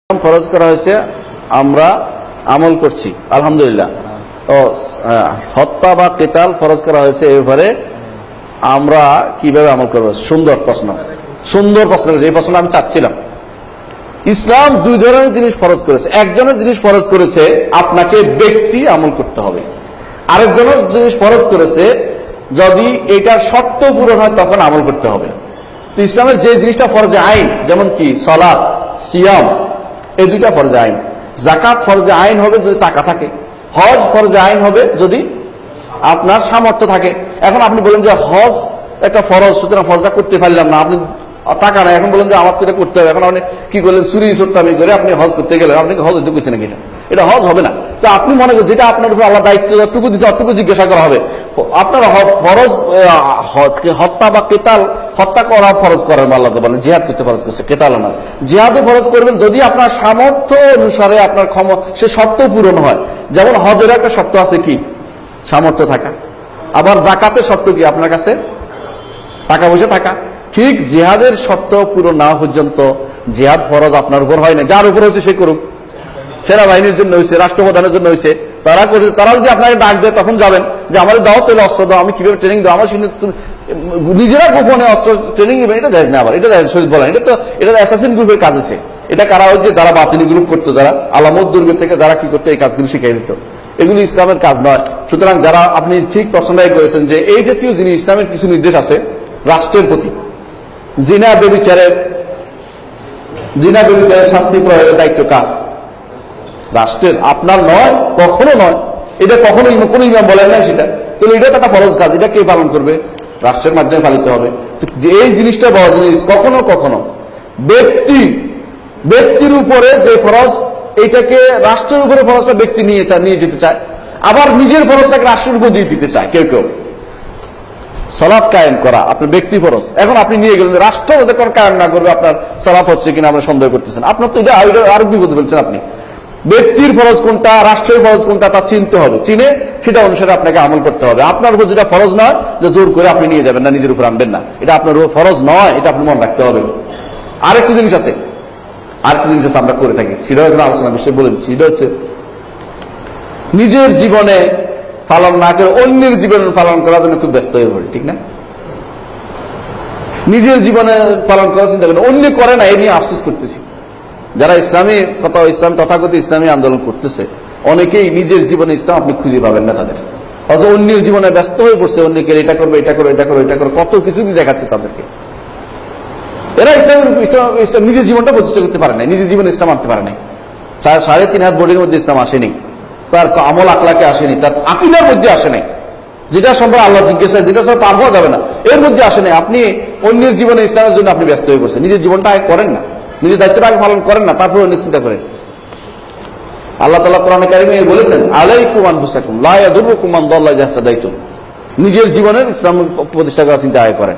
ফরজ করা হয়েছে, আমরা আমল করছি আলহামদুলিল্লাহ। তো হত্যা বা কিতাল ফরজ করা হয়েছে, এ ব্যাপারে আমরা কিভাবে আমল করবো? সুন্দর প্রশ্ন করেছে। এই প্রশ্ন আমি চাচ্ছিলাম। ইসলাম দুই ধরনের জিনিস ফরজ করেছে। একজনের জিনিস ফরজ করেছে আপনাকে ব্যক্তি আমল করতে হবে, আরেকজনের জিনিস ফরজ করেছে যদি এটার শর্ত পূরণ হয় তখন আমল করতে হবে। তো ইসলামের যে জিনিসটা ফরজে আইন, যেমন কি সালাত, সিয়াম, এই দুইটা ফরজে আইন। যাকাত ফরজে আইন হবে যদি টাকা থাকে, হজ ফরজে আইন হবে যদি আপনার সামর্থ্য থাকে। এখন আপনি বলেন যে হজ একটা ফরজ, সুতরাং হজটা করতে পারলাম না, আপনি টাকা নাই, এখন বলেন যে আমার তো এটা করতে হবে। এখন আপনি কি করলেন? চুরি চোরটামি করে আপনি হজ করতে গেলেন, আপনি হজ হইতে গেছেন নাকি? এটা হজ হবে না। তো আপনি মনে করেন যেটা আপনার উপর আল্লাহ দায়িত্ব যতটুকু দিচ্ছে অতটুকু জিজ্ঞাসা করা হবে। আপনার ফরজ হত্যা বা কেতাল, হত্যা করা ফরজ করেন আল্লাহ বলেন, জিহাদ করতে ফরজ করছে, কেতাল না। জিহাদও ফরজ করবেন যদি আপনার সামর্থ্য অনুসারে আপনার সে শর্ত পূরণ হয়। যেমন হজের একটা শর্ত আছে কি? সামর্থ্য থাকা। আবার জাকাতের শর্ত কি? আপনার কাছে টাকা পয়সা থাকা। ঠিক জিহাদের শর্ত পূরণ না পর্যন্ত জিহাদ ফরজ আপনার উপর হয় না। যার উপর হয়েছে সে করুক। সেনাবাহিনীর জন্য হয়েছে, রাষ্ট্রপ্রধানের জন্য হয়েছে, তারা করেছে। তারা যদি আপনাকে ডাক দেয় তখন যাবেন যে আমার দাও তাহলে অস্ত্র দাও, আমি কিভাবে ট্রেনিং দাও, আমার নিজেরা গোপনে অস্ত্র ট্রেনিং নেবেন, এটা যায় না। আবার এটা শরীর বলেন, এটা তো এটা অ্যাসাসিন গ্রুপের কাজ আছে। এটা কারা হচ্ছে? যারা বাতিনি গ্রুপ করতো, যারা আলামত দুর্গ থেকে যারা কি করতো, এই কাজগুলি শিখিয়ে দিত। এগুলি ইসলামের কাজ নয়। সুতরাং যারা আপনি ঠিক প্রশ্নটাই করেছেন যে এই জাতীয় জিনিস, ইসলামের কিছু নির্দেশ আছে রাষ্ট্রের প্রতি। জিনা ব্যভিচারের শাস্তি প্রয়োগের দায়িত্ব কার? রাষ্ট্রের, আপনার নয়, কখনো নয়। এটা কখনো কোন ইমাম বলেন না সেটা। তাহলে এটা তো একটা ফরজ কাজ, এটা কে পালন করবে? রাষ্ট্রের মাধ্যমে পালিত হবে। যে এই জিনিসটা বড় জিনিস। কখনো কখনো ব্যক্তির উপরে যে ফরজ, এইটাকে রাষ্ট্রের উপরে ফরজটা ব্যক্তি নিয়ে যেতে চায়, আবার নিজের ফরজটাকে রাষ্ট্রের উপর দিয়ে দিতে চায় কেউ কেউ। সালাত কায়েম করা আপনার ব্যক্তি ফরজ, এখন আপনি নিয়ে গেলেন রাষ্ট্র যাতে কায়েম না করবে, আপনার সালাত হচ্ছে কিনা আপনি সন্দেহ করতেছেন। আপনার তো এটা আরো বিপদ বলছেন। আপনি ব্যক্তির ফরজ কোনটা, রাষ্ট্রের ফরজ কোনটা, তা চিনতে হবে। চিনে সেটা অনুসারে আপনাকে আমল করতে হবে। আপনার উপর যেটা ফরজ নয়, যে জোর করে আপনি নিয়ে যাবেন না, নিজের উপর আনবেন না, এটা আপনার উপর ফরজ নয়, এটা আপনি মনে রাখতে হবে। আরেকটা জিনিস আছে আমরা করে থাকি, সেটাও একটা আলোচনা বিষয়ে বলেছি। সেটা হচ্ছে নিজের জীবনে পালন না করে অন্যের জীবনে পালন করার জন্য খুব ব্যস্ত হয়ে পড়ে, ঠিক না? নিজের জীবনে পালন করার চিন্তা করেন, অন্য করে না, এই নিয়ে আফসোস করতেছি। যারা ইসলাম তথাগত ইসলামী আন্দোলন করতেছে, অনেকেই নিজের জীবনে ইসলাম আপনি খুঁজে পাবেন না তাদের। অথচ অন্যের জীবনে ব্যস্ত হয়ে পড়ছে, অন্যকে এটা করবে, এটা করো, এটা করো, এটা করো, কত কিছু দেখাচ্ছে তাদেরকে। এরা ইসলাম নিজের জীবনটা প্রতিষ্ঠা করতে পারে না, নিজের জীবনে ইসলাম আনতে পারে নাই। 3.5 হাত বডির মধ্যে ইসলাম আসেনি, তার আমল আকলাকে আসেনি, তার আকিদার মধ্যে আসে নাই। যেটা সম্পর্কে আল্লাহ জিজ্ঞাসা, যেটা সব পার হওয়া যাবে না, এর মধ্যে আসে নাই। আপনি অন্যের জীবনে ইসলামের জন্য আপনি ব্যস্ত হয়ে পড়ছেন, নিজের জীবনটা আগে করেন না, নিজের দায়িত্বটা আগে পালন করেন না, তারপরে অন্য চিন্তা করেন। আল্লাহ তাআলা কোরআনে কারিমে বলেছেন, আলাইকুম আনফুসাকুম লা ইয়াদুররুকুম মান দাল্লা ইযা ইহতাদাইতুম। নিজের জীবনের ইসলাম প্রতিষ্ঠা করার চিন্তা আগে করেন।